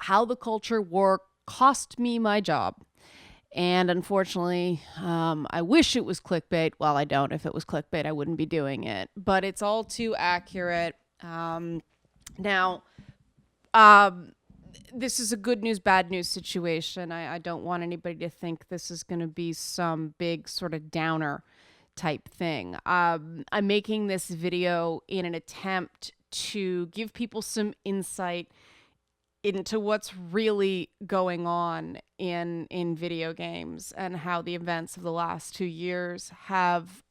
how the culture worked cost me my job. And unfortunately, I wish it was clickbait. Well, I don't. If it was clickbait, I wouldn't be doing it. But it's all too accurate. Now, um, this is a good news, bad news situation. I don't want anybody to think this is going to be some big sort of downer type thing. I'm making this video in an attempt to give people some insight into what's really going on in video games and how the events of the last 2 years have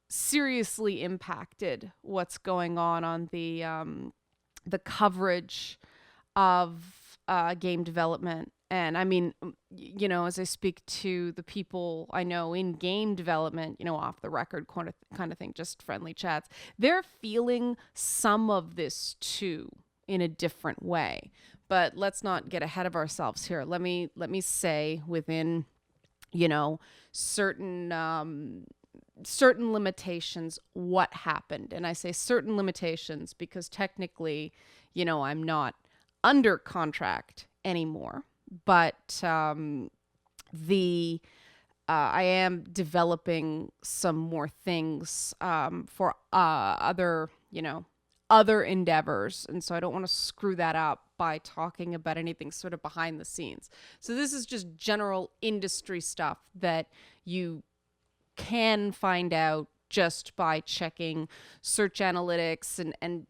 seriously impacted what's going on the coverage of game development. And I mean, as I speak to the people I know in game development, off the record kind of thing, just friendly chats, they're feeling some of this too in a different way. But let's not get ahead of ourselves here. Let me say within, certain certain limitations what happened. And I say certain limitations because technically, I'm not under contract anymore. But the I am developing some more things for other endeavors, and so I don't want to screw that up by talking about anything sort of behind the scenes. So this is just general industry stuff that you can find out just by checking search analytics and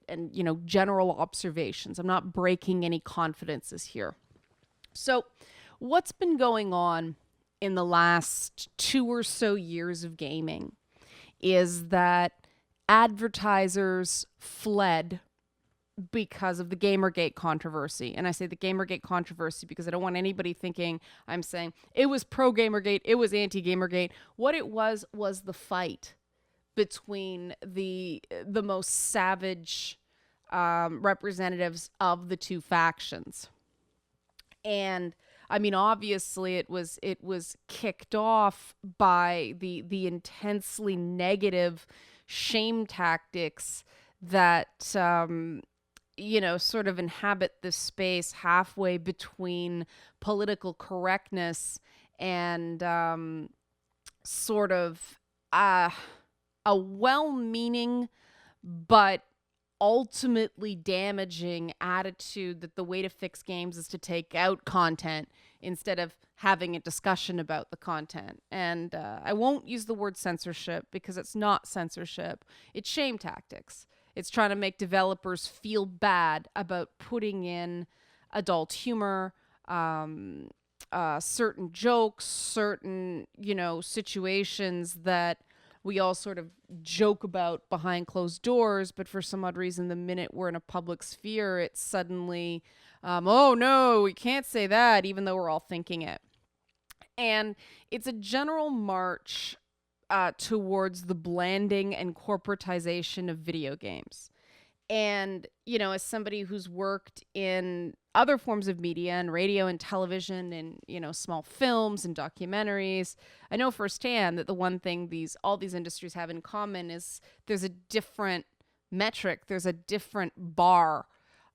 general observations. I'm not breaking any confidences here. So, what's been going on in the last 2 or so years of gaming is that advertisers fled because of the Gamergate controversy. And I say the Gamergate controversy because I don't want anybody thinking I'm saying it was pro Gamergate, it was anti Gamergate. What it was the fight between the most savage representatives of the two factions. And I mean, obviously, it was kicked off by the intensely negative shame tactics that sort of inhabit this space halfway between political correctness and sort of a well-meaning but ultimately damaging attitude that the way to fix games is to take out content instead of having a discussion about the content. And I won't use the word censorship because it's not censorship. It's shame tactics. It's trying to make developers feel bad about putting in adult humor, certain jokes, certain, situations that we all sort of joke about behind closed doors, but for some odd reason, the minute we're in a public sphere, it's suddenly, oh no, we can't say that, even though we're all thinking it. And it's a general march towards the blanding and corporatization of video games. And, as somebody who's worked in other forms of media and radio and television and, small films and documentaries, I know firsthand that the one thing all these industries have in common is there's a different metric, there's a different bar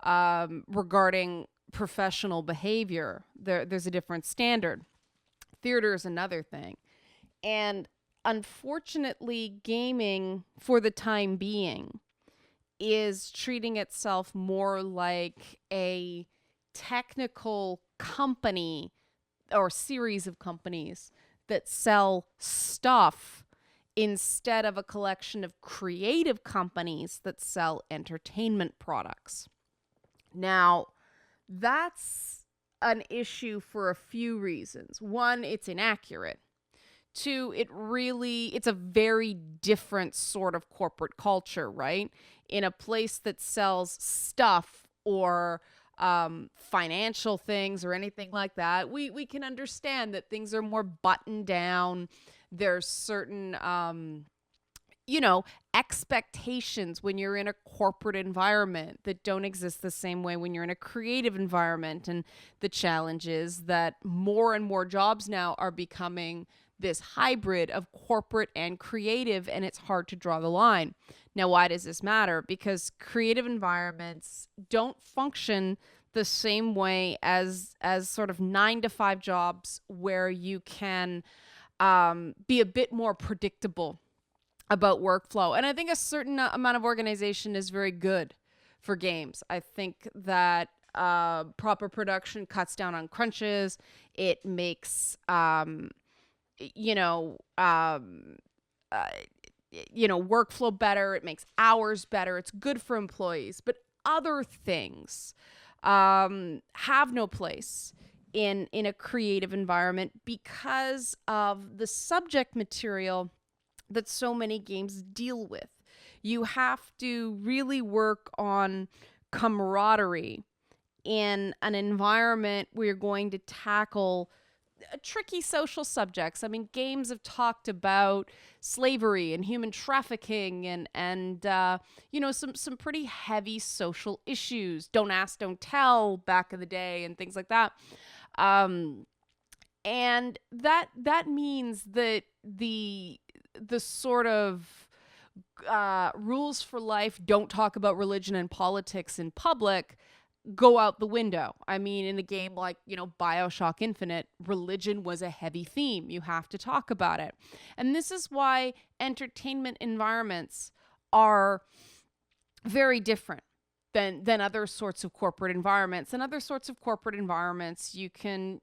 regarding professional behavior. There's a different standard. Theater is another thing. And unfortunately, gaming, for the time being, is treating itself more like a technical company or series of companies that sell stuff instead of a collection of creative companies that sell entertainment products. Now, that's an issue for a few reasons. One, it's inaccurate. Two, it's a very different sort of corporate culture, right? In a place that sells stuff or financial things or anything like that, we can understand that things are more buttoned down. There's certain, expectations when you're in a corporate environment that don't exist the same way when you're in a creative environment. And the challenge is that more and more jobs now are becoming this hybrid of corporate and creative, and it's hard to draw the line. Now, why does this matter? Because creative environments don't function the same way as sort of 9 to 5 jobs where you can be a bit more predictable about workflow. And I think a certain amount of organization is very good for games. I think that proper production cuts down on crunches. It makes, you know, workflow better. It makes hours better. It's good for employees. But other things have no place in a creative environment because of the subject material that so many games deal with. You have to really work on camaraderie in an environment where you're going to tackle tricky social subjects. I mean, games have talked about slavery and human trafficking and some pretty heavy social issues. Don't ask, don't tell back in the day and things like that. And that means that the sort of rules for life, don't talk about religion and politics in public, go out the window. I mean, in a game like, BioShock Infinite, religion was a heavy theme. You have to talk about it. And this is why entertainment environments are very different than other sorts of corporate environments. And other sorts of corporate environments, you can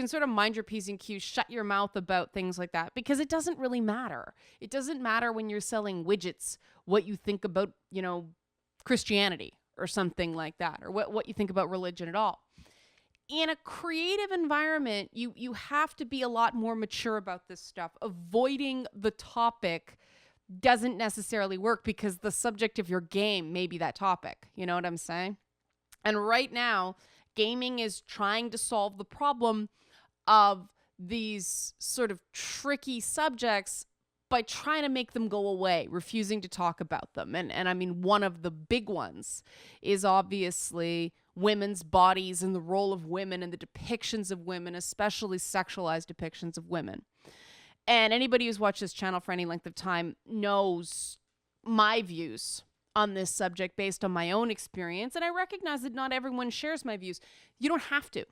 sort of mind your P's and Q's, shut your mouth about things like that, because it doesn't really matter. It doesn't matter when you're selling widgets what you think about, Christianity or something like that, or what you think about religion at all. In a creative environment, you have to be a lot more mature about this stuff. Avoiding the topic doesn't necessarily work because the subject of your game may be that topic. You know what I'm saying? And right now, gaming is trying to solve the problem of these sort of tricky subjects by trying to make them go away, refusing to talk about them. And I mean, one of the big ones is obviously women's bodies and the role of women and the depictions of women, especially sexualized depictions of women. And anybody who's watched this channel for any length of time knows my views on this subject based on my own experience. And I recognize that not everyone shares my views. You don't have to.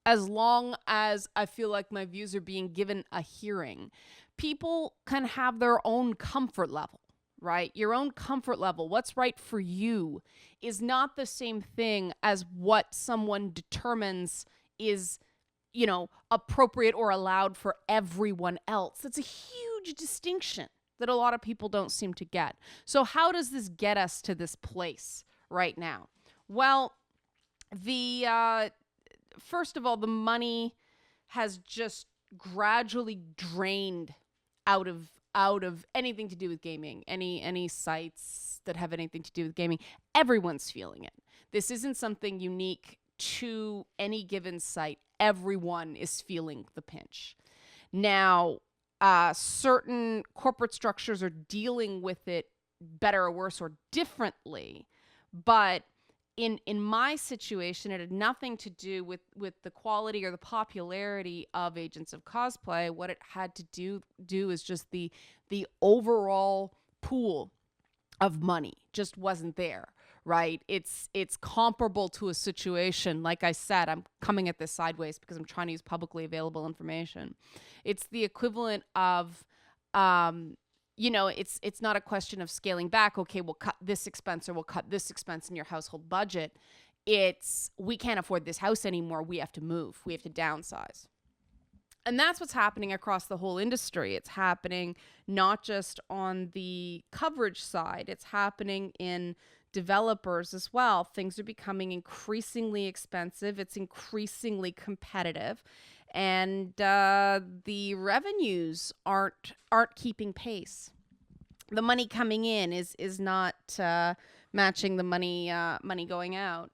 As long as I feel like my views are being given a hearing, people can have their own comfort level, right? Your own comfort level, what's right for you, is not the same thing as what someone determines is appropriate or allowed for everyone else. That's a huge distinction that a lot of people don't seem to get. So how does this get us to this place right now? Well, first of all, the money has just gradually drained out of anything to do with gaming, any sites that have anything to do with gaming. Everyone's feeling it. This isn't something unique to any given site. Everyone is feeling the pinch. Now, certain corporate structures are dealing with it better or worse or differently, but in my situation, it had nothing to do with the quality or the popularity of Agents of Cosplay. What it had to do is just the overall pool of money just wasn't there. Right? It's comparable to a situation. Like I said, I'm coming at this sideways because I'm trying to use publicly available information. It's the equivalent of, it's not a question of scaling back. Okay, we'll cut this expense or we'll cut this expense in your household budget. It's, we can't afford this house anymore. We have to move. We have to downsize. And that's what's happening across the whole industry. It's happening not just on the coverage side. It's happening in developers as well. Things are becoming increasingly expensive. It's increasingly competitive. And the revenues aren't keeping pace. The money coming in is not matching the money going out.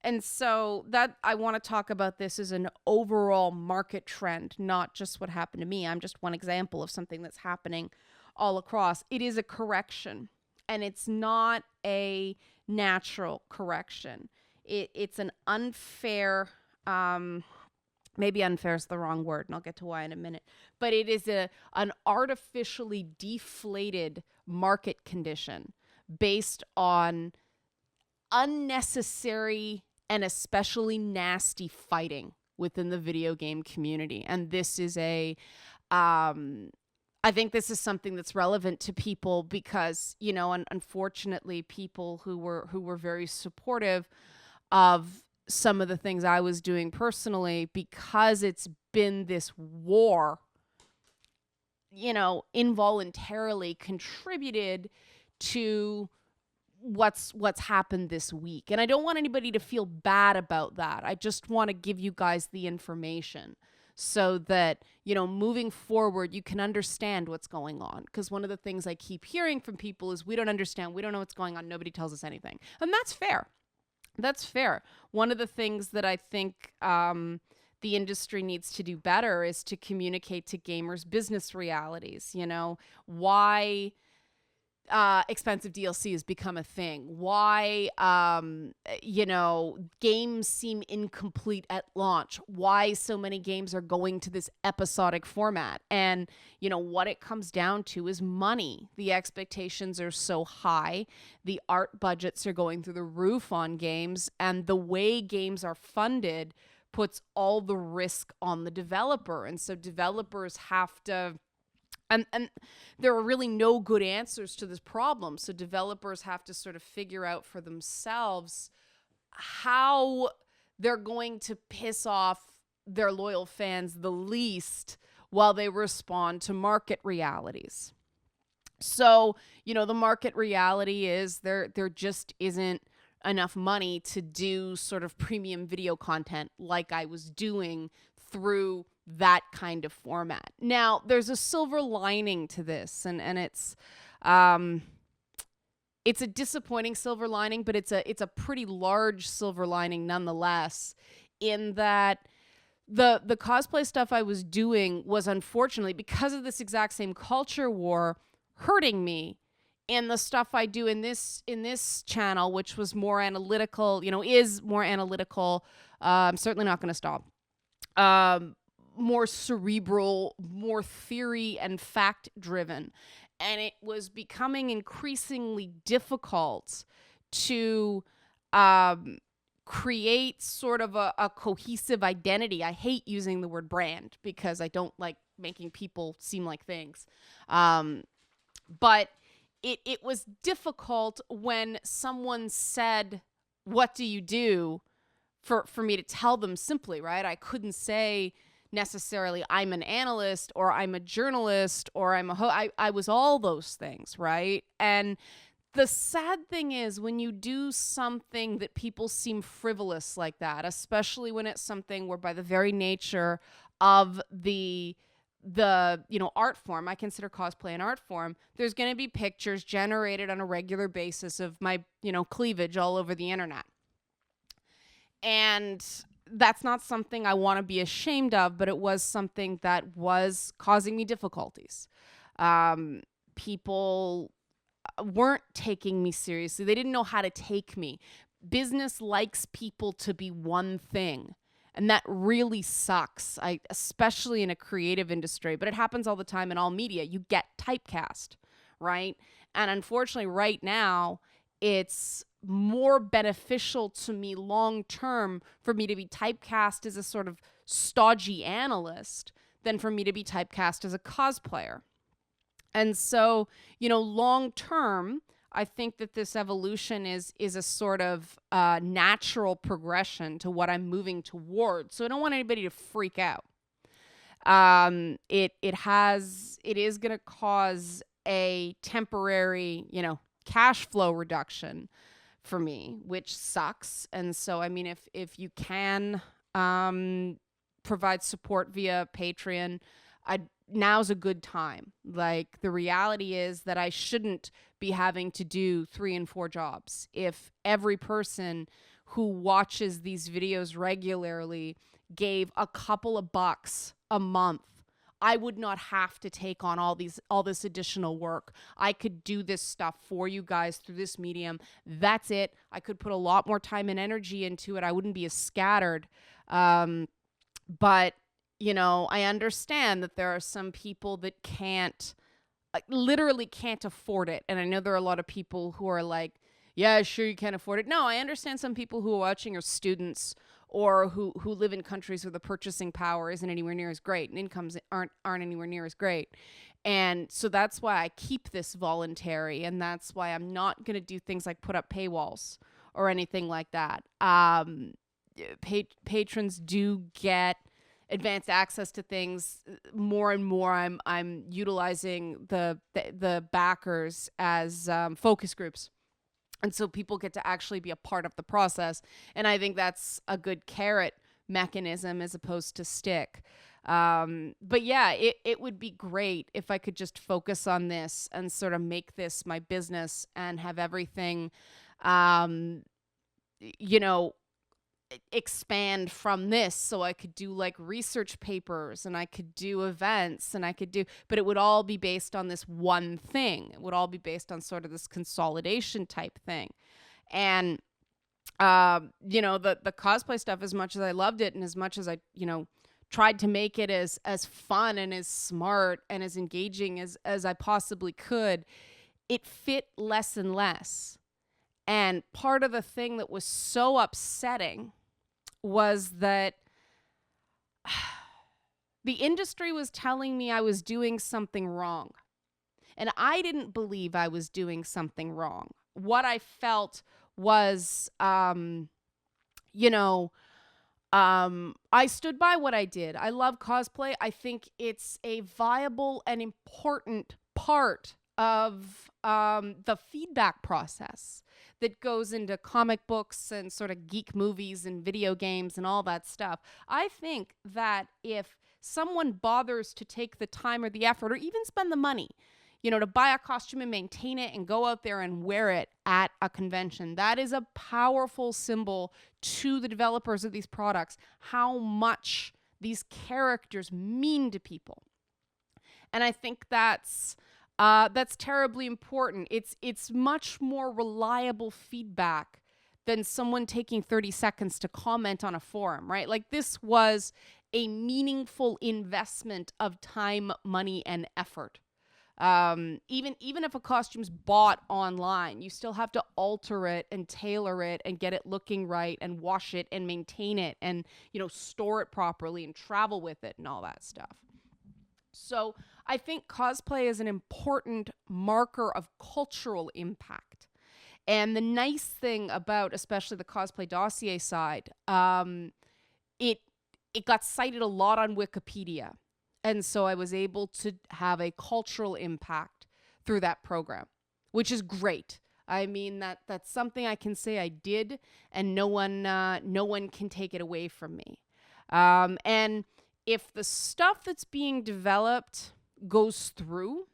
And so that I want to talk about this as an overall market trend, not just what happened to me. I'm just one example of something that's happening all across. It is a correction, and it's not a natural correction. It's an unfair, maybe unfair is the wrong word, and I'll get to why in a minute. But it is an artificially deflated market condition based on unnecessary and especially nasty fighting within the video game community. And this is I think this is something that's relevant to people because, unfortunately, people who were very supportive of some of the things I was doing personally, because it's been this war, involuntarily contributed to what's happened this week. And I don't want anybody to feel bad about that. I just want to give you guys the information so that, moving forward, you can understand what's going on. Because one of the things I keep hearing from people is we don't understand. We don't know what's going on. Nobody tells us anything. And that's fair. That's fair. One of the things that I think the industry needs to do better is to communicate to gamers business realities. Why expensive DLC has become a thing. Why, games seem incomplete at launch. Why so many games are going to this episodic format. And, what it comes down to is money. The expectations are so high. The art budgets are going through the roof on games. And the way games are funded puts all the risk on the developer. And so developers have to... And there are really no good answers to this problem. So developers have to sort of figure out for themselves how they're going to piss off their loyal fans the least while they respond to market realities. So, the market reality is there just isn't enough money to do sort of premium video content like I was doing through that kind of format. Now, there's a silver lining to this, and it's a disappointing silver lining, but it's a pretty large silver lining nonetheless, in that the cosplay stuff I was doing was, unfortunately, because of this exact same culture war, hurting me. And the stuff I do in this channel, which was more analytical, is more analytical. I'm certainly not going to stop. More cerebral, more theory and fact driven. And it was becoming increasingly difficult to create sort of a cohesive identity. I hate using the word brand because I don't like making people seem like things. But it was difficult when someone said, "What do you do?" for me to tell them simply, right? I couldn't say necessarily I'm an analyst or I'm a journalist or I'm I was all those things, right? And the sad thing is when you do something that people seem frivolous like that, especially when it's something where by the very nature of the art form, I consider cosplay an art form, there's going to be pictures generated on a regular basis of my, cleavage all over the internet. And that's not something I want to be ashamed of, but it was something that was causing me difficulties. People weren't taking me seriously. They didn't know how to take me. Business likes people to be one thing. And that really sucks, especially in a creative industry. But it happens all the time in all media. You get typecast, right? And unfortunately, right now, it's more beneficial to me long term for me to be typecast as a sort of stodgy analyst than for me to be typecast as a cosplayer. And so, long term, I think that this evolution is a sort of natural progression to what I'm moving towards. So I don't want anybody to freak out. It is going to cause a temporary, cash flow reduction for me, which sucks. And so, I mean, if you can provide support via Patreon, now's a good time. Like, the reality is that I shouldn't be having to do 3 and 4 jobs. If every person who watches these videos regularly gave a couple of bucks a month, I would not have to take on all this additional work. I could do this stuff for you guys through this medium. That's it. I could put a lot more time and energy into it. I wouldn't be as scattered. But I understand that there are some people that literally can't afford it. And I know there are a lot of people who are like, yeah, sure, you can't afford it. No, I understand some people who are watching are students or who live in countries where the purchasing power isn't anywhere near as great and incomes aren't anywhere near as great. And so that's why I keep this voluntary, and that's why I'm not going to do things like put up paywalls or anything like that. Patrons do get advanced access to things more and more. I'm utilizing the backers as focus groups, and so people get to actually be a part of the process. And I think that's a good carrot mechanism as opposed to stick. But yeah, it would be great if I could just focus on this and sort of make this my business and have everything, um, you know, expand from this, so I could do like research papers and I could do events and I could do, but it would all be based on this one thing. It would all be based on sort of this consolidation type thing. And the cosplay stuff, as much as I loved it and as much as I tried to make it as fun and as smart and as engaging as I possibly could, it fit less and less. And part of the thing that was so upsetting was that the industry was telling me I was doing something wrong. And I didn't believe I was doing something wrong. What I felt was, I stood by what I did. I love cosplay. I think it's a viable and important part of the feedback process that goes into comic books and sort of geek movies and video games and all that stuff. I think that if someone bothers to take the time or the effort or even spend the money, to buy a costume and maintain it and go out there and wear it at a convention, that is a powerful symbol to the developers of these products, how much these characters mean to people. And I think that's terribly important. It's much more reliable feedback than someone taking 30 seconds to comment on a forum, right? Like, this was a meaningful investment of time, money, and effort. Even if a costume's bought online, you still have to alter it and tailor it and get it looking right and wash it and maintain it and, store it properly and travel with it and all that stuff. So I think cosplay is an important marker of cultural impact. And the nice thing about especially the cosplay dossier side, it got cited a lot on Wikipedia. And so I was able to have a cultural impact through that program, which is great. I mean, that's something I can say I did, and no one can take it away from me. And if the stuff that's being developed goes through,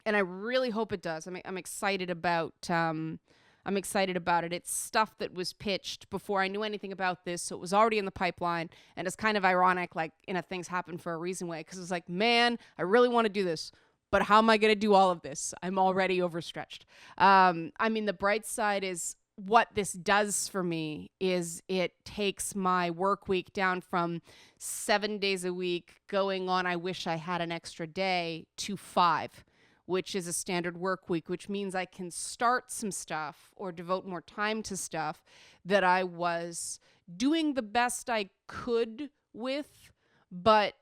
and I really hope it does, I'm excited about it. It's stuff that was pitched before I knew anything about this, so it was already in the pipeline. And it's kind of ironic, like, things happen for a reason way, because it's like, man, I really want to do this, but how am I going to do all of this? I'm already overstretched. The bright side is what this does for me is it takes my work week down from 7 days a week going on, I wish I had an extra day, to 5, which is a standard work week, which means I can start some stuff or devote more time to stuff that I was doing the best I could with, but,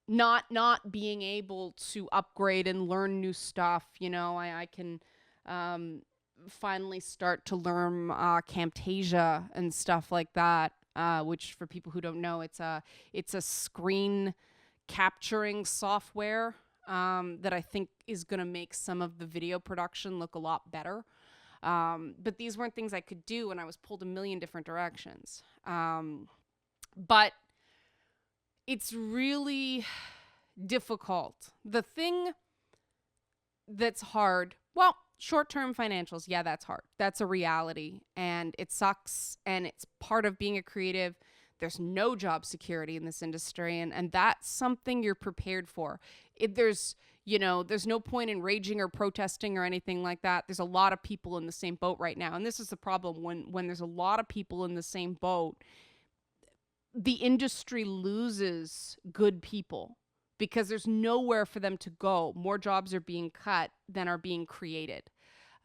not being able to upgrade and learn new stuff. I can finally start to learn Camtasia and stuff like that, which, for people who don't know, it's a screen capturing software that I think is going to make some of the video production look a lot better. But these weren't things I could do, and I was pulled a million different directions. But it's really difficult. The thing that's hard, well, short-term financials, yeah, that's hard. That's a reality, and it sucks, and it's part of being a creative. There's no job security in this industry, and that's something you're prepared for. There's no point in raging or protesting or anything like that. There's a lot of people in the same boat right now, and this is the problem. When there's a lot of people in the same boat, the industry loses good people because there's nowhere for them to go. More jobs are being cut than are being created.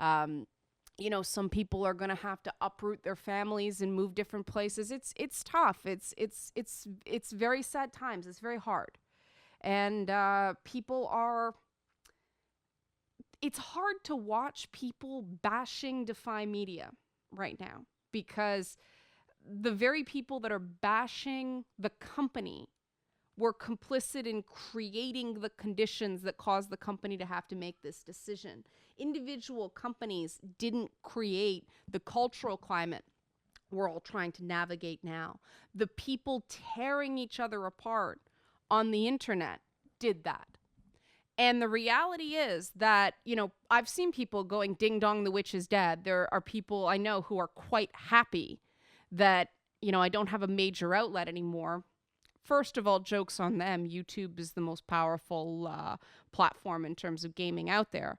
Some people are going to have to uproot their families and move different places. It's tough. It's very sad times. It's very hard. And it's hard to watch people bashing Defy Media right now, because the very people that are bashing the company were complicit in creating the conditions that caused the company to have to make this decision. Individual companies didn't create the cultural climate we're all trying to navigate now. The people tearing each other apart on the internet did that. And the reality is that, I've seen people going, ding dong, the witch is dead. There are people I know who are quite happy that, I don't have a major outlet anymore. First of all, joke's on them. YouTube is the most powerful platform in terms of gaming out there.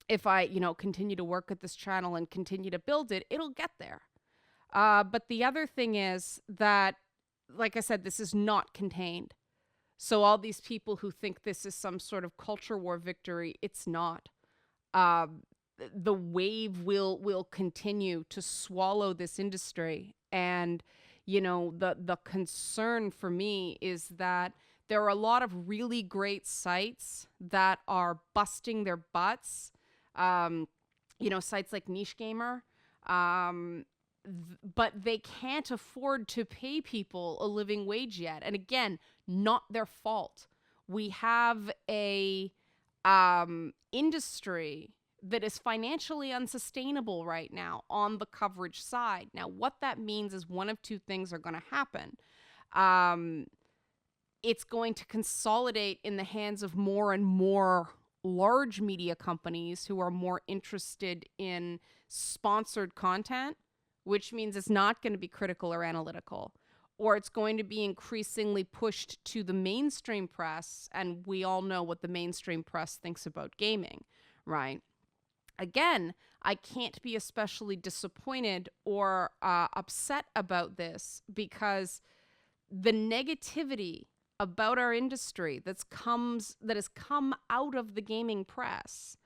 If I, continue to work at this channel and continue to build it, it'll get there. But the other thing is that, like I said, this is not contained. So all these people who think this is some sort of culture war victory, it's not. The wave will continue to swallow this industry. And, the concern for me is that there are a lot of really great sites that are busting their butts. Sites like Niche Gamer. But they can't afford to pay people a living wage yet. And again, not their fault. We have a industry that is financially unsustainable right now on the coverage side. Now, what that means is one of two things are going to happen. It's going to consolidate in the hands of more and more large media companies who are more interested in sponsored content, which means it's not going to be critical or analytical, or it's going to be increasingly pushed to the mainstream press, and we all know what the mainstream press thinks about gaming, right? Again, I can't be especially disappointed or upset about this, because the negativity about our industry that has come out of the gaming press,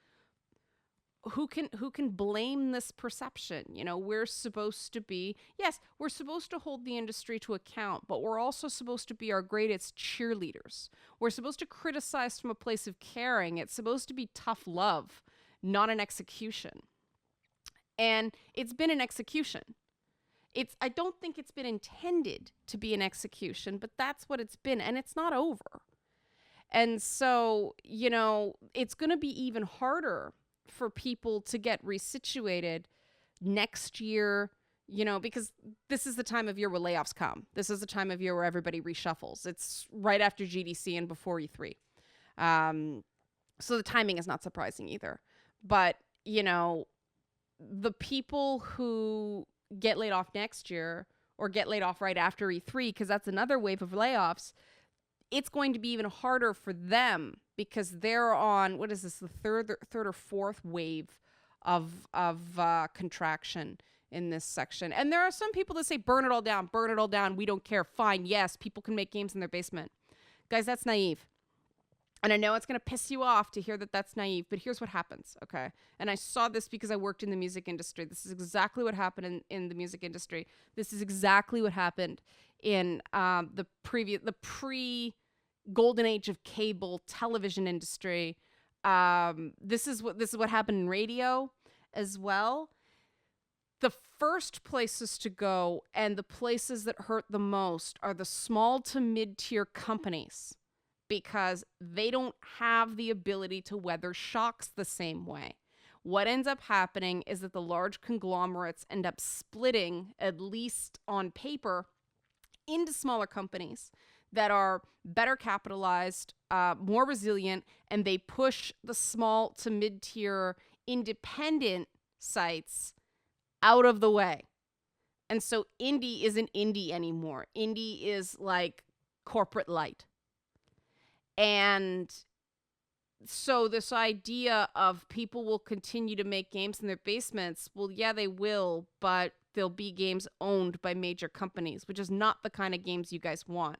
who can blame this perception? We're supposed to be, yes, we're supposed to hold the industry to account, but we're also supposed to be our greatest cheerleaders. We're supposed to criticize from a place of caring. It's supposed to be tough love, not an execution. And it's been an execution. I don't think it's been intended to be an execution, but that's what it's been, and it's not over. And so, it's going to be even harder for people to get resituated next year, because this is the time of year where layoffs come. This is the time of year where everybody reshuffles. It's right after GDC and before E3. So the timing is not surprising either. But, the people who get laid off next year or get laid off right after E3, because that's another wave of layoffs, it's going to be even harder for them because they're on, what is this, the third or fourth wave of contraction in this section. And there are some people that say, burn it all down, we don't care. Fine, yes, people can make games in their basement. Guys, that's naive. And I know it's going to piss you off to hear that that's naive, but here's what happens, okay? And I saw this because I worked in the music industry. This is exactly what happened in the music industry. This is exactly what happened in the pre-golden age of cable television industry. This is what happened in radio as well. The first places to go and the places that hurt the most are the small to mid-tier companies, because they don't have the ability to weather shocks the same way. What ends up happening is that the large conglomerates end up splitting, at least on paper, into smaller companies that are better capitalized, more resilient, and they push the small to mid-tier independent sites out of the way. And so indie isn't indie anymore. Indie is like corporate light. And so this idea of people will continue to make games in their basements, well, yeah, they will, but they'll be games owned by major companies, which is not the kind of games you guys want.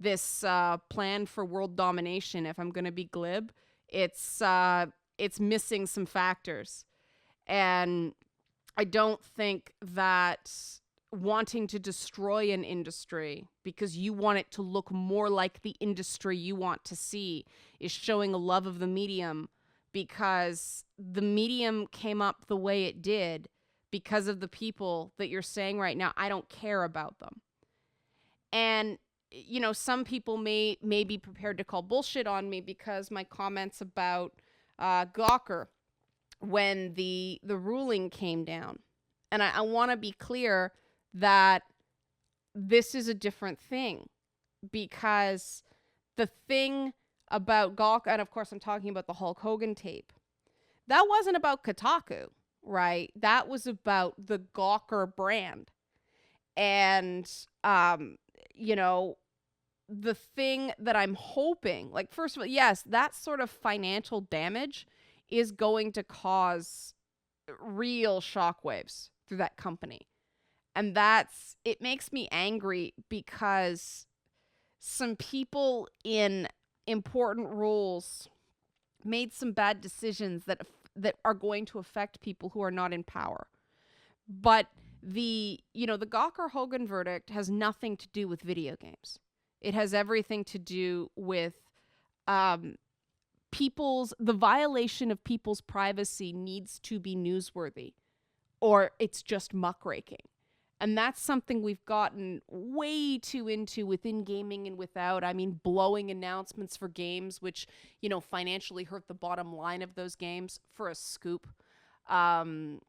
This plan for world domination, if I'm going to be glib, it's it's missing some factors. And I don't think that wanting to destroy an industry because you want it to look more like the industry you want to see is showing a love of the medium, because the medium came up the way it did because of the people that you're saying right now, I don't care about them. And, you know, some people may be prepared to call bullshit on me because my comments about Gawker when the ruling came down. And I want to be clear that this is a different thing, because the thing about Gawker, and of course I'm talking about the Hulk Hogan tape, that wasn't about Kotaku, right? That was about the Gawker brand. And, you know, the thing that I'm hoping, like, first of all, yes, that sort of financial damage is going to cause real shockwaves through that company. And it makes me angry because some people in important roles made some bad decisions that are going to affect people who are not in power. But the Gawker Hogan verdict has nothing to do with video games. It has everything to do with the violation of people's privacy needs to be newsworthy, or it's just muckraking. And that's something we've gotten way too into within gaming and without. I mean, blowing announcements for games, which, you know, financially hurt the bottom line of those games for a scoop. And,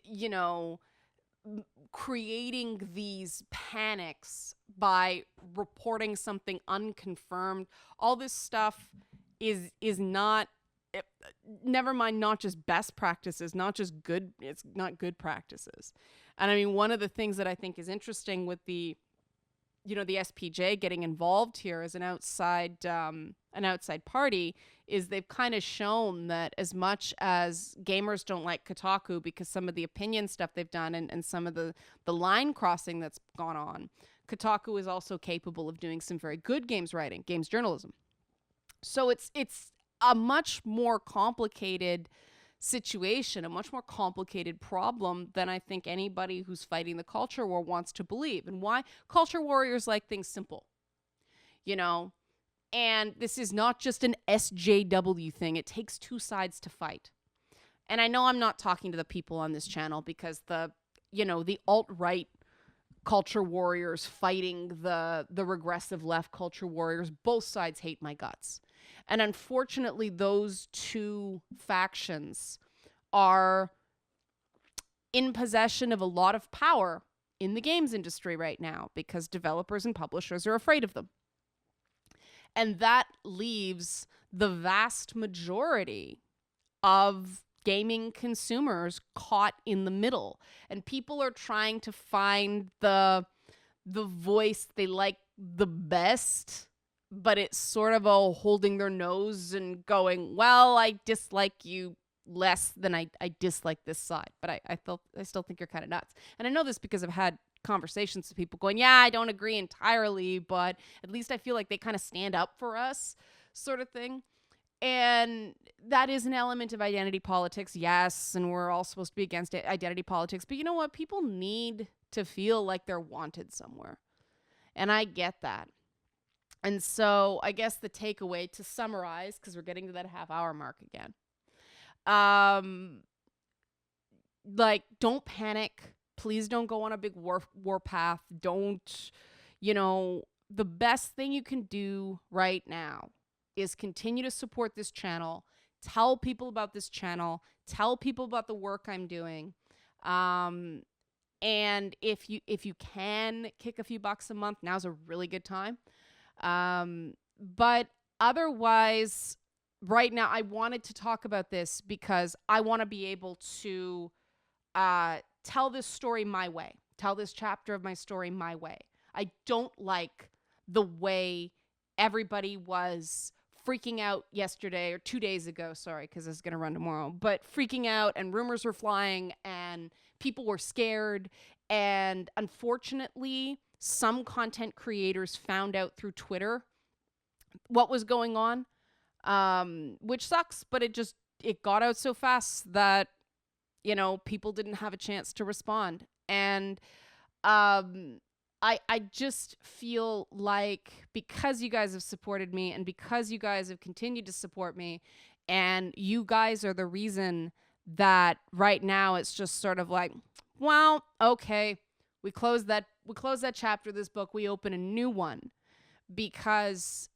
you know, creating these panics by reporting something unconfirmed. All this stuff is not, never mind, not just best practices, not just good, it's not good practices. And I mean, one of the things that I think is interesting with the SPJ getting involved here as an outside party is they've kind of shown that as much as gamers don't like Kotaku because some of the opinion stuff they've done and some of the line crossing that's gone on, Kotaku is also capable of doing some very good games writing, games journalism. So it's a much more complicated situation, a much more complicated problem than I think anybody who's fighting the culture war wants to believe. And why? Culture warriors like things simple, you know? And this is not just an SJW thing. It takes two sides to fight. And I know I'm not talking to the people on this channel because the alt-right culture warriors fighting the regressive left culture warriors, both sides hate my guts. And unfortunately, those two factions are in possession of a lot of power in the games industry right now because developers and publishers are afraid of them. And that leaves the vast majority of gaming consumers caught in the middle. And people are trying to find the voice they like the best, but it's sort of a holding their nose and going, well, I dislike you less than I dislike this side. But I still think you're kind of nuts. And I know this because I've had conversations with people going, yeah, I don't agree entirely, but at least I feel like they kind of stand up for us, sort of thing. And that is an element of identity politics, yes, and we're all supposed to be against identity politics. But you know what? People need to feel like they're wanted somewhere. And I get that. And so I guess the takeaway, to summarize, because we're getting to that half-hour mark again, don't panic. Please don't go on a big war path. Don't, the best thing you can do right now is continue to support this channel. Tell people about this channel. Tell people about the work I'm doing. And if you can kick a few bucks a month, now's a really good time. But otherwise, right now, I wanted to talk about this because I want to be able to tell this story my way. Tell this chapter of my story my way. I don't like the way everybody was freaking out yesterday or 2 days ago, sorry, because it's going to run tomorrow, but freaking out and rumors were flying and people were scared. And unfortunately, some content creators found out through Twitter what was going on. which sucks, but it got out so fast that, people didn't have a chance to respond. And I just feel like because you guys have supported me and because you guys have continued to support me, and you guys are the reason that right now it's just sort of like, well, okay, we close that chapter of this book, we open a new one, because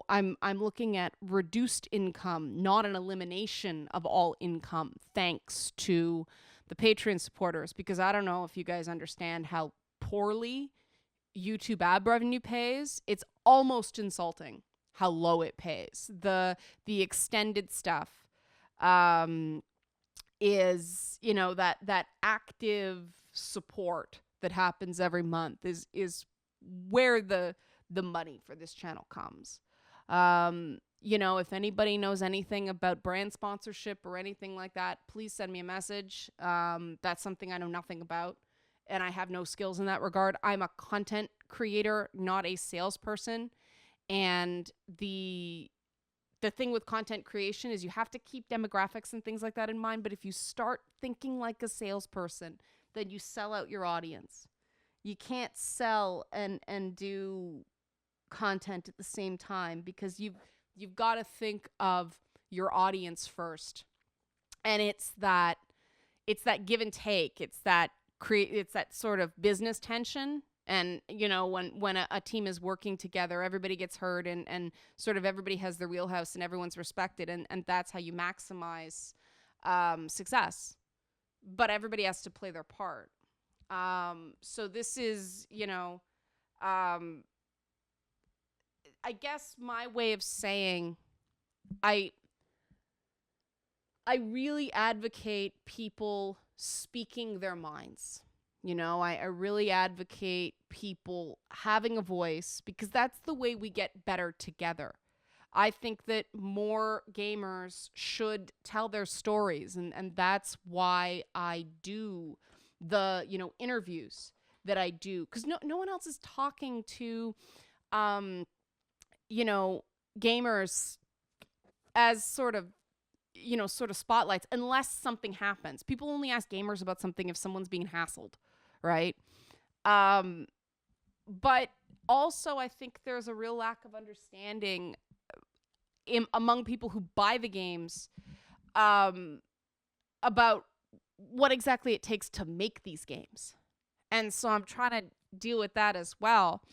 I'm looking at reduced income, not an elimination of all income, thanks to the Patreon supporters, because I don't know if you guys understand how poorly YouTube ad revenue pays. It's almost insulting how low it pays. The extended stuff is, that active support that happens every month is where the money for this channel comes. If anybody knows anything about brand sponsorship or anything like that, please send me a message. That's something I know nothing about, and I have no skills in that regard. I'm a content creator, not a salesperson. And the thing with content creation is you have to keep demographics and things like that in mind. But if you start thinking like a salesperson, then you sell out your audience. You can't sell and do content at the same time, because you've got to think of your audience first. And it's that give and take. It's that sort of business tension. And, when a team is working together, everybody gets heard, and sort of everybody has their wheelhouse and everyone's respected. And that's how you maximize success. But everybody has to play their part. So this is, I guess my way of saying, I really advocate people speaking their minds. I really advocate people having a voice, because that's the way we get better together. I think that more gamers should tell their stories, and that's why I do the, interviews that I do, because no one else is talking to gamers as sort of spotlights, unless something happens. People only ask gamers about something if someone's being hassled, right? But also I think there's a real lack of understanding among people who buy the games about what exactly it takes to make these games. And so I'm trying to deal with that as well.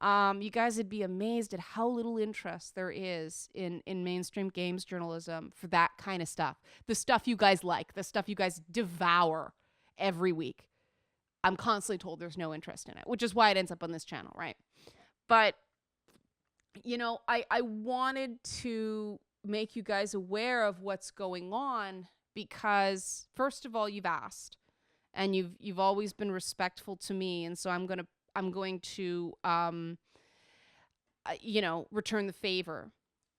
You guys would be amazed at how little interest there is in mainstream games journalism for that kind of stuff. The stuff you guys like, the stuff you guys devour every week. I'm constantly told there's no interest in it, which is why it ends up on this channel, right? But, I wanted to make you guys aware of what's going on, because first of all, you've asked, and you've always been respectful to me, and so I'm going to return the favor.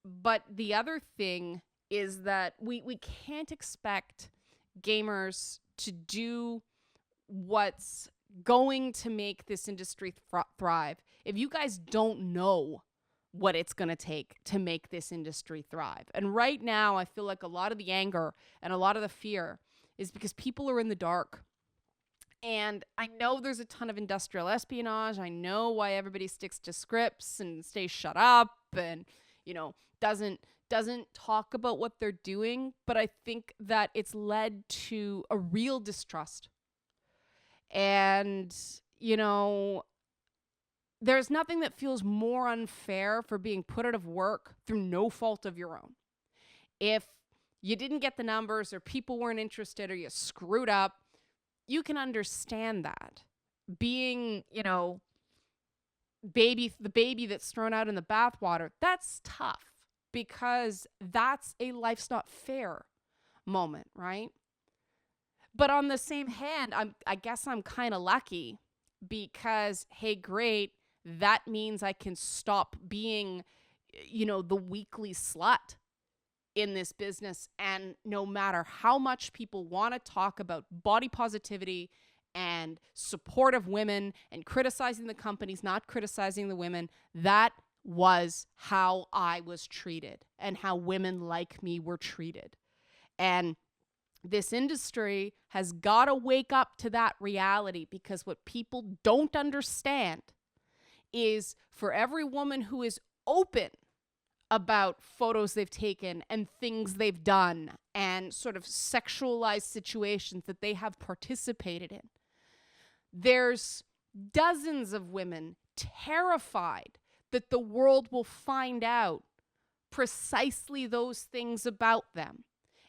But the other thing is that we can't expect gamers to do what's going to make this industry thrive if you guys don't know what it's going to take to make this industry thrive. And right now, I feel like a lot of the anger and a lot of the fear is because people are in the dark. And I know there's a ton of industrial espionage. I know why everybody sticks to scripts and stays shut up and, doesn't talk about what they're doing. But I think that it's led to a real distrust. And, there's nothing that feels more unfair for being put out of work through no fault of your own. If you didn't get the numbers, or people weren't interested, or you screwed up, you can understand that. Being, the baby that's thrown out in the bathwater, that's tough, because that's a life's not fair moment, right? But on the same hand, I guess I'm kind of lucky, because, hey, great, that means I can stop being, the weekly slut in this business. And no matter how much people want to talk about body positivity and support of women and criticizing the companies, not criticizing the women, that was how I was treated and how women like me were treated. And this industry has got to wake up to that reality, because what people don't understand is for every woman who is open about photos they've taken and things they've done and sort of sexualized situations that they have participated in, there's dozens of women terrified that the world will find out precisely those things about them.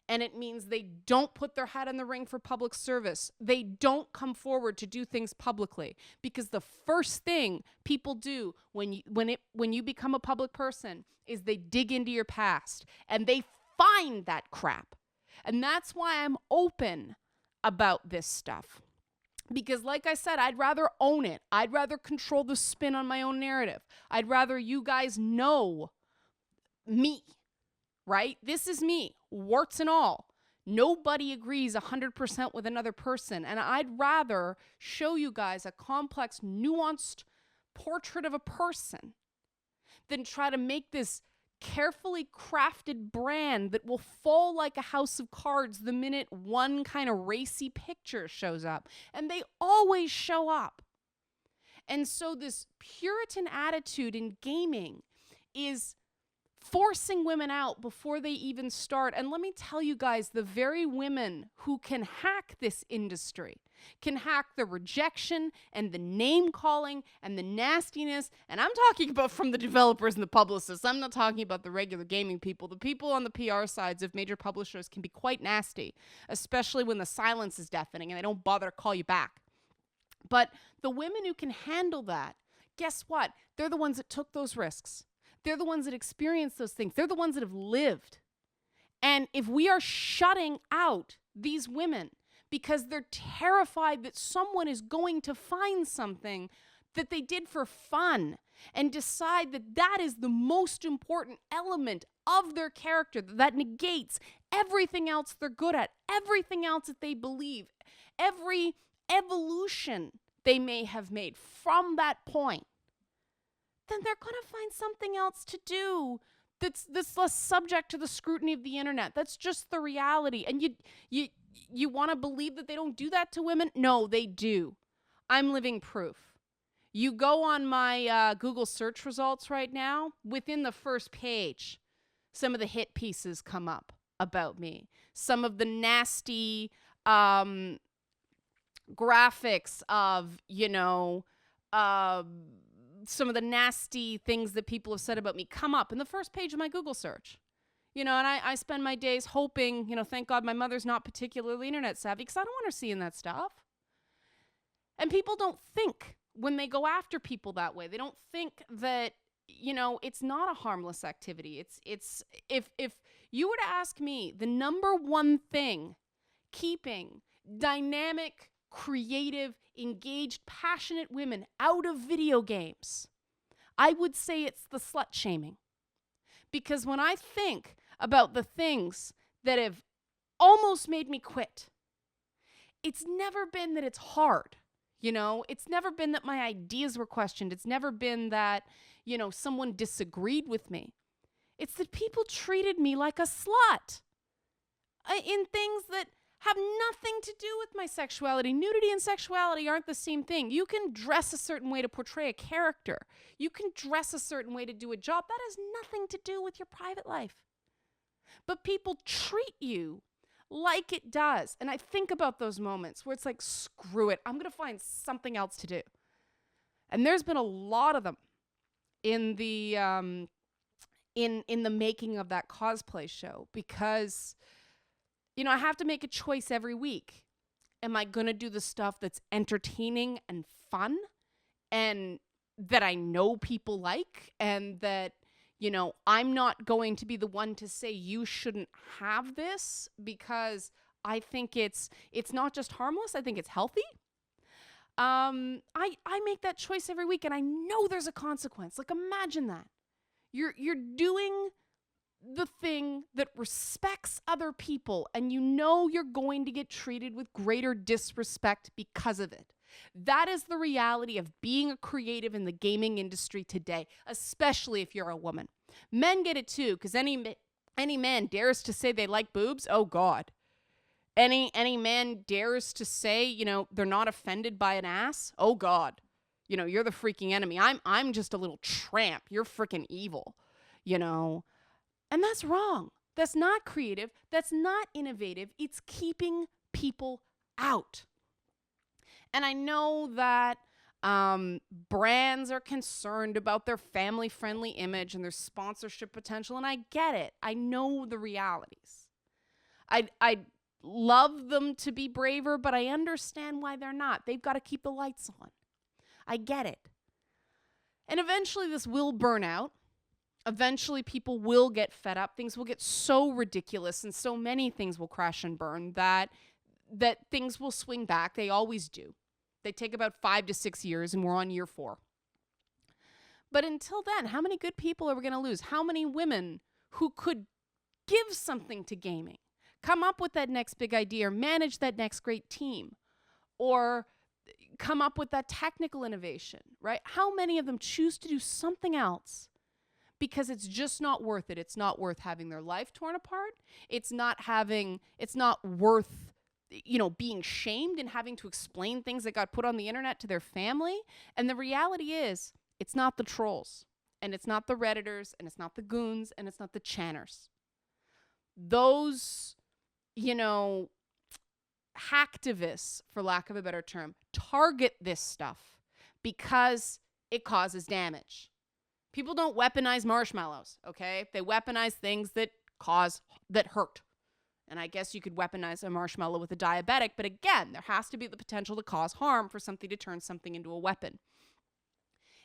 And it means they don't put their hat in the ring for public service. They don't come forward to do things publicly, because the first thing people do when you become a public person is they dig into your past and they find that crap. And that's why I'm open about this stuff. Because like I said, I'd rather own it. I'd rather control the spin on my own narrative. I'd rather you guys know me. Right? This is me, warts and all. Nobody agrees 100% with another person. And I'd rather show you guys a complex, nuanced portrait of a person than try to make this carefully crafted brand that will fall like a house of cards the minute one kind of racy picture shows up. And they always show up. And so this Puritan attitude in gaming is forcing women out before they even start. And let me tell you guys, the very women who can hack this industry, can hack the rejection and the name calling and the nastiness. And I'm talking about from the developers and the publicists. I'm not talking about the regular gaming people. The people on the PR sides of major publishers can be quite nasty, especially when the silence is deafening and they don't bother to call you back. But the women who can handle that, guess what? They're the ones that took those risks. They're the ones that experience those things. They're the ones that have lived. And if we are shutting out these women because they're terrified that someone is going to find something that they did for fun and decide that that is the most important element of their character, that negates everything else they're good at, everything else that they believe, every evolution they may have made from that point, then they're going to find something else to do that's less subject to the scrutiny of the internet. That's just the reality. And you want to believe that they don't do that to women? No, they do. I'm living proof. You go on my Google search results right now, within the first page, some of the hit pieces come up about me. Some of the nasty graphics of, some of the nasty things that people have said about me come up in the first page of my Google search. And I spend my days hoping, thank God my mother's not particularly internet savvy, because I don't want her seeing that stuff. And people don't think when they go after people that way. They don't think that, it's not a harmless activity. It's if you were to ask me the number one thing keeping dynamic, creative, engaged, passionate women out of video games, I would say it's the slut-shaming. Because when I think about the things that have almost made me quit, it's never been that it's hard. It's never been that my ideas were questioned. It's never been that, someone disagreed with me. It's that people treated me like a slut in things that have nothing to do with my sexuality. Nudity and sexuality aren't the same thing. You can dress a certain way to portray a character. You can dress a certain way to do a job. That has nothing to do with your private life. But people treat you like it does. And I think about those moments where it's like, screw it, I'm going to find something else to do. And there's been a lot of them in the in the making of that cosplay show, because I have to make a choice every week. Am I going to do the stuff that's entertaining and fun and that I know people like, and that, I'm not going to be the one to say you shouldn't have this, because I think it's not just harmless, I think it's healthy. I make that choice every week, and I know there's a consequence. Like, imagine that. You're doing the thing that respects other people, and you're going to get treated with greater disrespect because of it. That is the reality of being a creative in the gaming industry today, especially if you're a woman. Men get it too, because any man dares to say they like boobs, oh God. Any man dares to say, you know, they're not offended by an ass, oh God. You know, you're the freaking enemy. I'm just a little tramp. You're freaking evil, you know. And that's wrong. That's not creative. That's not innovative. It's keeping people out. And I know that brands are concerned about their family-friendly image and their sponsorship potential, and I get it. I know the realities. I'd love them to be braver, but I understand why they're not. They've got to keep the lights on. I get it. And eventually this will burn out. Eventually people will get fed up. Things will get so ridiculous and so many things will crash and burn that things will swing back. They always do. They take about 5 to 6 years and we're on year 4. But until then, how many good people are we going to lose? How many women who could give something to gaming, come up with that next big idea or manage that next great team or come up with that technical innovation, right? How many of them choose to do something else because it's just not worth it? It's not worth having their life torn apart. It's not worth, you know, being shamed and having to explain things that got put on the internet to their family. And the reality is, it's not the trolls, and it's not the Redditors, and it's not the goons, and it's not the channers. Those, you know, hacktivists, for lack of a better term, target this stuff because it causes damage. People don't weaponize marshmallows, okay? They weaponize things that hurt. And I guess you could weaponize a marshmallow with a diabetic, but again, there has to be the potential to cause harm for something to turn something into a weapon.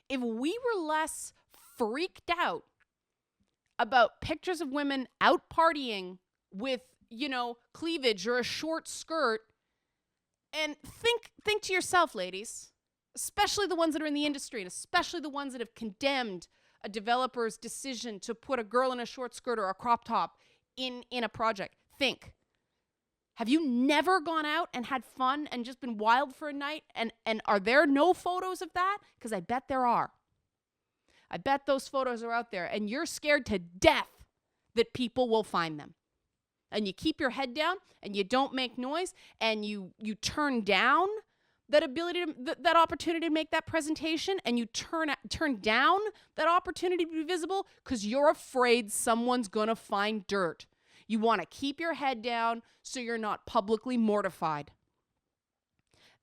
If we were less freaked out about pictures of women out partying with, you know, cleavage or a short skirt, and think to yourself, ladies, especially the ones that are in the industry and especially the ones that have condemned a developer's decision to put a girl in a short skirt or a crop top in a project. Think, have you never gone out and had fun and just been wild for a night? And are there no photos of that? Because I bet there are. I bet those photos are out there and you're scared to death that people will find them. And you keep your head down and you don't make noise and you turn down that that opportunity to make that presentation, and you turn down that opportunity to be visible because you're afraid someone's going to find dirt. You want to keep your head down so you're not publicly mortified.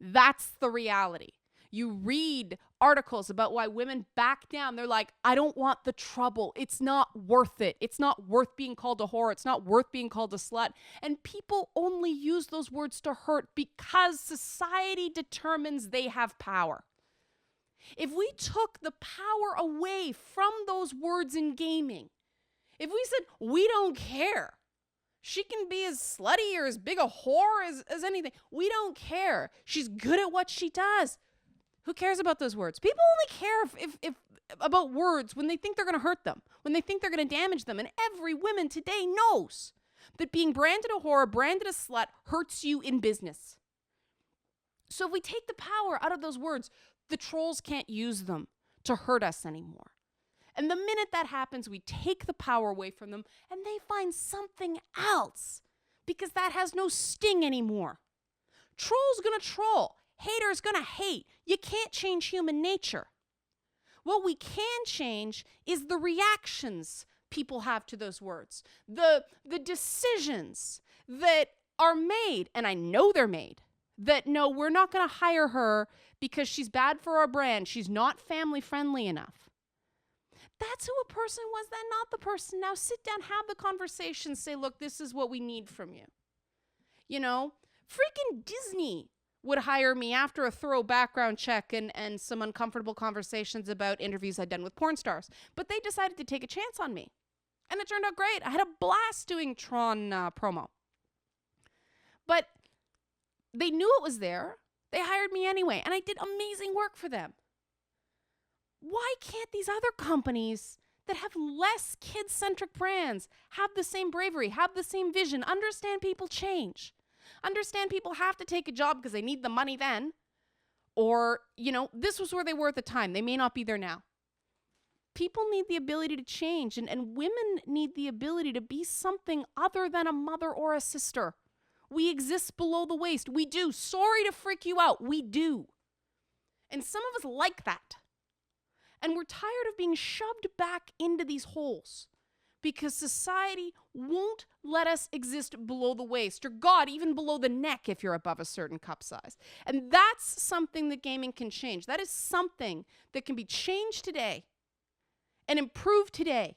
That's the reality. You read articles about why women back down. They're like, I don't want the trouble. It's not worth it. It's not worth being called a whore. It's not worth being called a slut. And people only use those words to hurt because society determines they have power. If we took the power away from those words in gaming, if we said, we don't care, she can be as slutty or as big a whore as anything. We don't care. She's good at what she does. Who cares about those words? People only care if about words when they think they're going to hurt them, when they think they're going to damage them. And every woman today knows that being branded a whore, branded a slut, hurts you in business. So if we take the power out of those words, the trolls can't use them to hurt us anymore. And the minute that happens, we take the power away from them and they find something else because that has no sting anymore. Troll's gonna troll. Hater's gonna hate. You can't change human nature. What we can change is the reactions people have to those words, the decisions that are made, and I know they're made, that no, we're not gonna hire her because she's bad for our brand. She's not family friendly enough. That's who a person was then, not the person. Now sit down, have the conversation, say, look, this is what we need from you. You know, freaking Disney would hire me after a thorough background check and some uncomfortable conversations about interviews I'd done with porn stars. But they decided to take a chance on me. And it turned out great. I had a blast doing Tron promo. But they knew it was there. They hired me anyway. And I did amazing work for them. Why can't these other companies that have less kid-centric brands have the same bravery, have the same vision, understand people change? Understand people have to take a job because they need the money then, Or, this was where they were at the time. They may not be there now. People need the ability to change, and women need the ability to be something other than a mother or a sister. We exist below the waist. We do. Sorry to freak you out. We do. And some of us like that. And we're tired of being shoved back into these holes because society won't let us exist below the waist, or God, even below the neck if you're above a certain cup size. And that's something that gaming can change. That is something that can be changed today and improved today,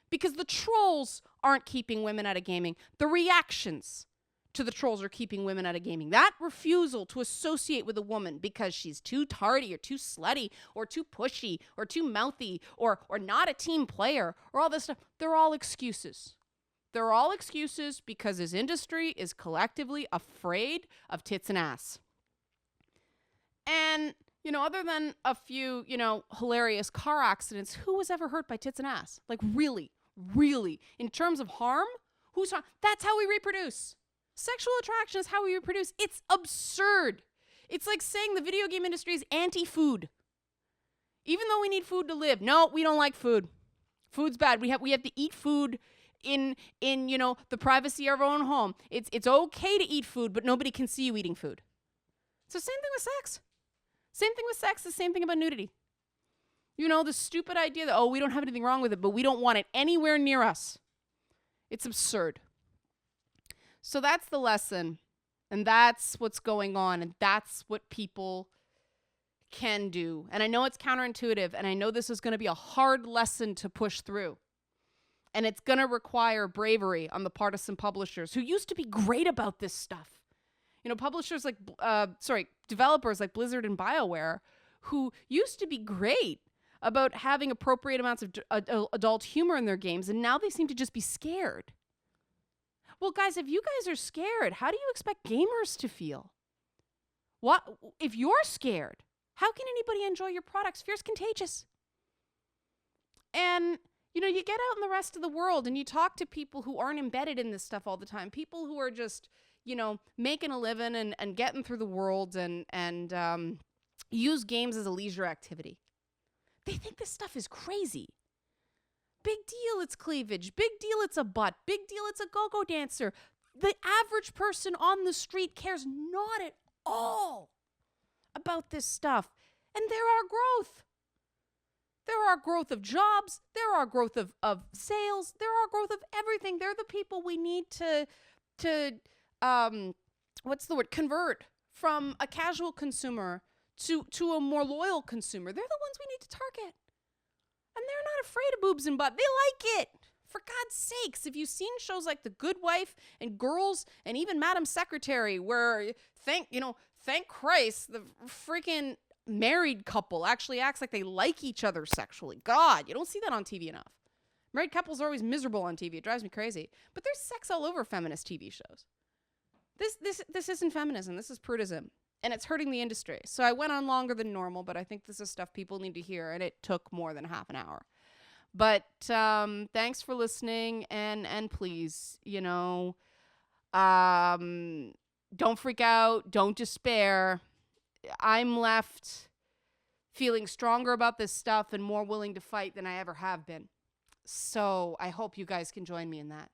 because the trolls aren't keeping women out of gaming. The reactions to the trolls are keeping women out of gaming. That refusal to associate with a woman because she's too tardy or too slutty or too pushy or too mouthy or not a team player or all this stuff, they're all excuses. They're all excuses because this industry is collectively afraid of tits and ass. And, other than a few, hilarious car accidents, who was ever hurt by tits and ass? Like, really, in terms of harm, who's harm? That's how we reproduce. Sexual attraction is how we reproduce. It's absurd. It's like saying the video game industry is anti-food. Even though we need food to live. No, we don't like food. Food's bad. We have to eat food in the privacy of our own home. It's okay to eat food, but nobody can see you eating food. It's the same thing with sex. Same thing with sex, the same thing about nudity. The stupid idea that, we don't have anything wrong with it, but we don't want it anywhere near us. It's absurd. So that's the lesson, and that's what's going on, and that's what people can do. And I know it's counterintuitive, and I know this is going to be a hard lesson to push through. And it's going to require bravery on the part of some publishers who used to be great about this stuff. Publishers like, developers like Blizzard and BioWare, who used to be great about having appropriate amounts of adult humor in their games, and now they seem to just be scared. Well, guys, if you guys are scared, how do you expect gamers to feel? What if you're scared? How can anybody enjoy your products? Fear's contagious. And, you get out in the rest of the world and you talk to people who aren't embedded in this stuff all the time. People who are just, making a living and getting through the world and use games as a leisure activity. They think this stuff is crazy. Big deal, it's cleavage. Big deal, it's a butt. Big deal, it's a go-go dancer. The average person on the street cares not at all about this stuff. And there are growth. There are growth of jobs. There are growth of sales. There are growth of everything. They're the people we need to convert from a casual consumer to a more loyal consumer. They're the ones we need to target. And they're not afraid of boobs and butt. They like it. For God's sakes, if you've seen shows like The Good Wife and Girls and even Madam Secretary, where thank Christ, the freaking married couple actually acts like they like each other sexually. God, you don't see that on TV enough. Married couples are always miserable on TV. It drives me crazy. But there's sex all over feminist TV shows. This isn't feminism. This is prudism. And it's hurting the industry. So I went on longer than normal, but I think this is stuff people need to hear, and it took more than half an hour. But thanks for listening, and please, don't freak out. Don't despair. I'm left feeling stronger about this stuff and more willing to fight than I ever have been. So I hope you guys can join me in that.